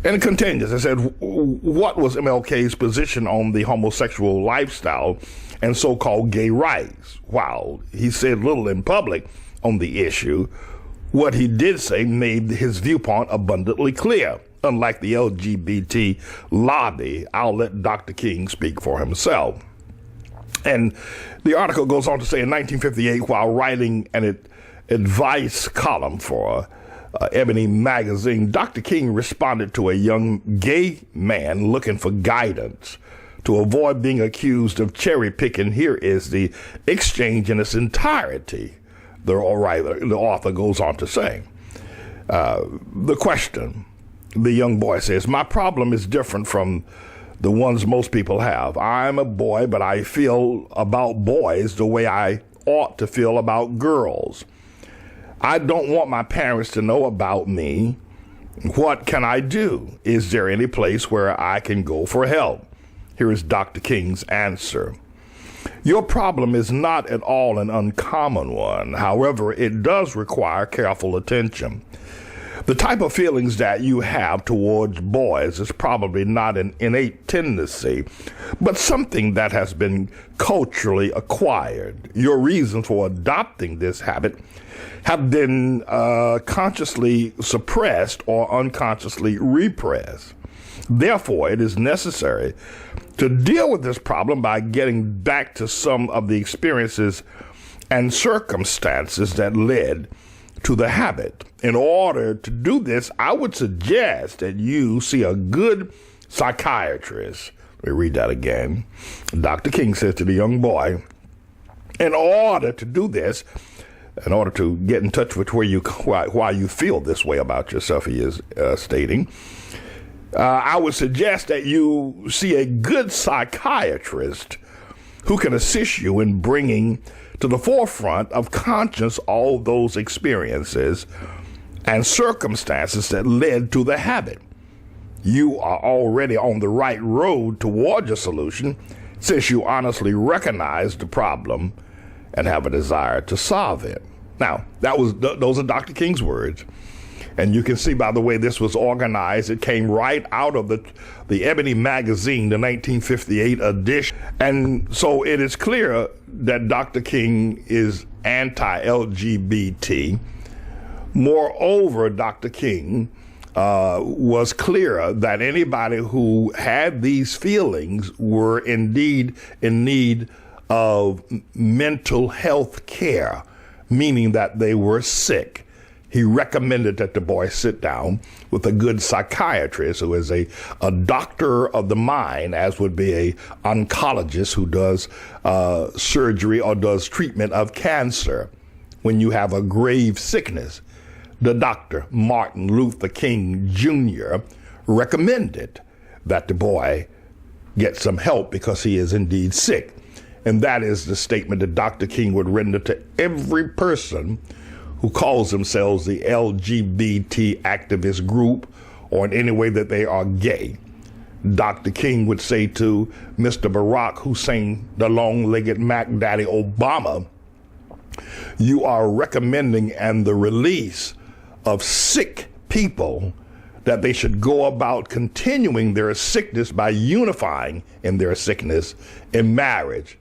And it continues. It said, what was MLK's position on the homosexual lifestyle and so-called gay rights? While he said little in public on the issue, what he did say made his viewpoint abundantly clear. Unlike the LGBT lobby, I'll let Dr. King speak for himself. And the article goes on to say, in 1958, while writing an advice column for Ebony magazine, Dr. King responded to a young gay man looking for guidance to avoid being accused of cherry picking. Here is the exchange in its entirety. The author goes on to say, the question, the young boy says, my problem is different from the ones most people have. I'm a boy, but I feel about boys the way I ought to feel about girls. I don't want my parents to know about me. What can I do? Is there any place where I can go for help? Here is Dr. King's answer. Your problem is not at all an uncommon one. However, it does require careful attention. The type of feelings that you have towards boys is probably not an innate tendency, but something that has been culturally acquired. Your reasons for adopting this habit have been consciously suppressed or unconsciously repressed. Therefore, it is necessary to deal with this problem by getting back to some of the experiences and circumstances that led to the habit. In order to do this, I would suggest that you see a good psychiatrist. Let me read that again. Dr. King says to the young boy, in order to do this, in order to get in touch with why you feel this way about yourself, he is stating, I would suggest that you see a good psychiatrist who can assist you in bringing to the forefront of conscience all those experiences and circumstances that led to the habit. You are already on the right road toward a solution since you honestly recognize the problem and have a desire to solve it. Now, those are Dr. King's words. And you can see by the way this was organized, it came right out of the Ebony magazine, the 1958 edition. And so it is clear that Dr. King is anti-LGBT. Moreover, Dr. King was clear that anybody who had these feelings were indeed in need of mental health care, meaning that they were sick. He recommended that the boy sit down with a good psychiatrist who is a doctor of the mind, as would be a oncologist who does surgery or does treatment of cancer when you have a grave sickness. The doctor, Martin Luther King Jr., recommended that the boy get some help because he is indeed sick. And that is the statement that Dr. King would render to every person who calls themselves the LGBT activist group or in any way that they are gay. Dr. King would say to Mr. Barack Hussein, the long-legged Mac Daddy Obama, you are recommending and the release of sick people that they should go about continuing their sickness by unifying in their sickness in marriage.